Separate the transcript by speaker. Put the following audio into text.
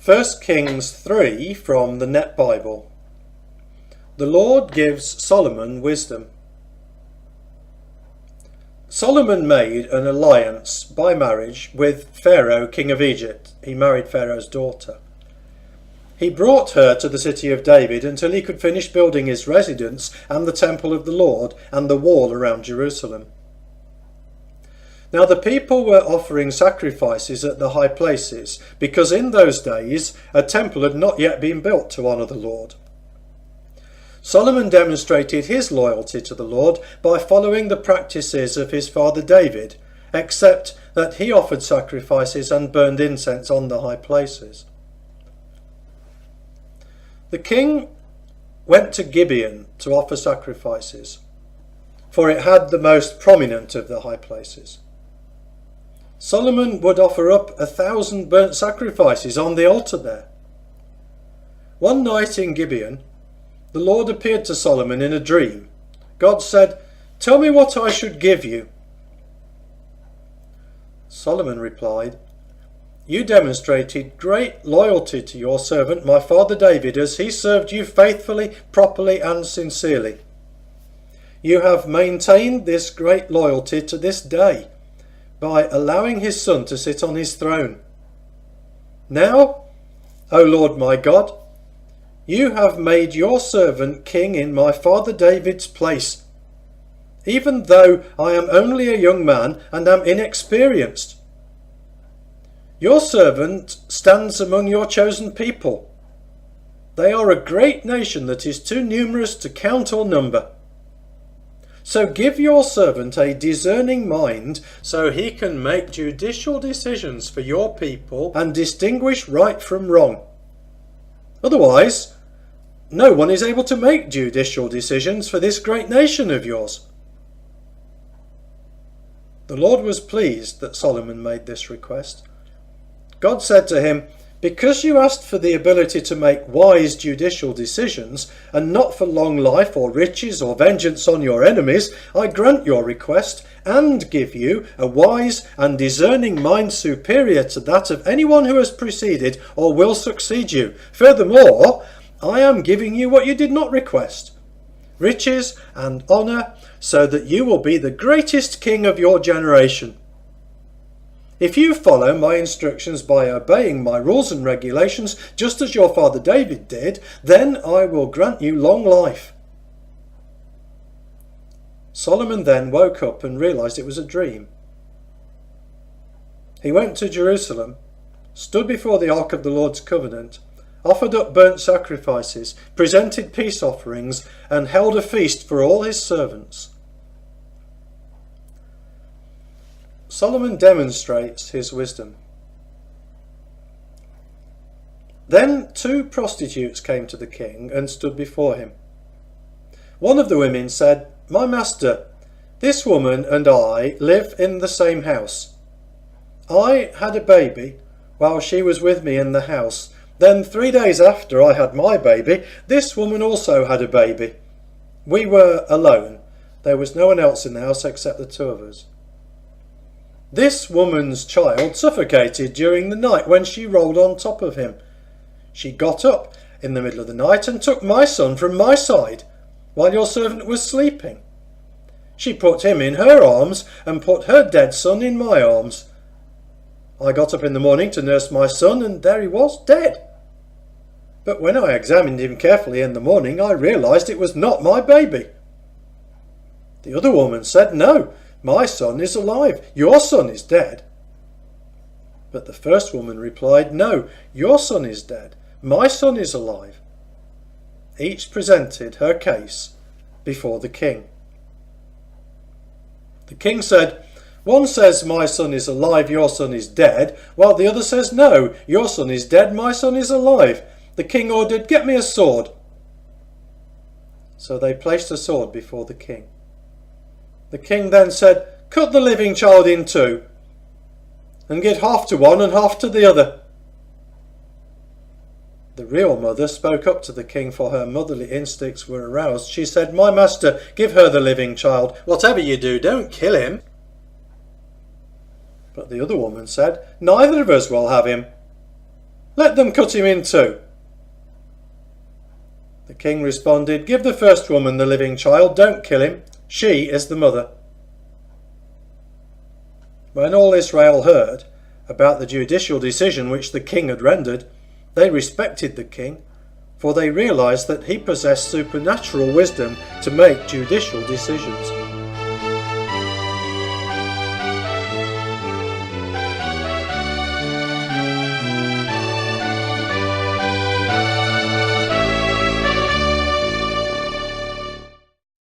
Speaker 1: 1 Kings 3 from the Net Bible. The Lord gives Solomon wisdom. Solomon made an alliance by marriage with Pharaoh, king of Egypt. He married Pharaoh's daughter. He brought her to the city of David until he could finish building his residence and the temple of the Lord and the wall around Jerusalem. Now the people were offering sacrifices at the high places, because in those days a temple had not yet been built to honour the Lord. Solomon demonstrated his loyalty to the Lord by following the practices of his father David, except that he offered sacrifices and burned incense on the high places. The king went to Gibeon to offer sacrifices, for it had the most prominent of the high places. Solomon would offer up 1,000 burnt sacrifices on the altar there. One night in Gibeon, the Lord appeared to Solomon in a dream. God said, "Tell me what I should give you." Solomon replied, "You demonstrated great loyalty to your servant, my father David, as he served you faithfully, properly and sincerely. You have maintained this great loyalty to this day by allowing his son to sit on his throne. Now, O Lord my God, you have made your servant king in my father David's place, even though I am only a young man and am inexperienced. Your servant stands among your chosen people. They are a great nation that is too numerous to count or number. So give your servant a discerning mind so he can make judicial decisions for your people and distinguish right from wrong. Otherwise, no one is able to make judicial decisions for this great nation of yours." The Lord was pleased that Solomon made this request. God said to him, "Because you asked for the ability to make wise judicial decisions, and not for long life or riches or vengeance on your enemies, I grant your request and give you a wise and discerning mind superior to that of anyone who has preceded or will succeed you. Furthermore, I am giving you what you did not request, riches and honour, so that you will be the greatest king of your generation. If you follow my instructions by obeying my rules and regulations, just as your father David did, then I will grant you long life." Solomon then woke up and realised it was a dream. He went to Jerusalem, stood before the ark of the Lord's covenant, offered up burnt sacrifices, presented peace offerings, and held a feast for all his servants. Solomon demonstrates his wisdom. Then 2 prostitutes came to the king and stood before him. One of the women said, "My master, this woman and I live in the same house. I had a baby while she was with me in the house. Then 3 days after I had my baby, this woman also had a baby. We were alone. There was no one else in the house except the 2 of us. This woman's child suffocated during the night when she rolled on top of him. She got up in the middle of the night and took my son from my side while your servant was sleeping. She put him in her arms and put her dead son in my arms. I got up in the morning to nurse my son, and there he was, dead. But when I examined him carefully in the morning, I realised it was not my baby." The other woman said, "No, my son is alive. Your son is dead." But the first woman replied, "No, your son is dead. My son is alive." Each presented her case before the king. The king said, "One says my son is alive, your son is dead, while the other says, no, your son is dead, my son is alive." The king ordered, "Get me a sword." So they placed a sword before the king. The king then said, "Cut the living child in 2, and give half to one and half to the other." The real mother spoke up to the king, for her motherly instincts were aroused. She said, "My master, give her the living child. Whatever you do, don't kill him." But the other woman said, "Neither of us will have him." Let them cut him in two." The king responded, "Give the first woman the living child, don't kill him. She is the mother." When all Israel heard about the judicial decision which the king had rendered, they respected the king, for they realized that he possessed supernatural wisdom to make judicial decisions.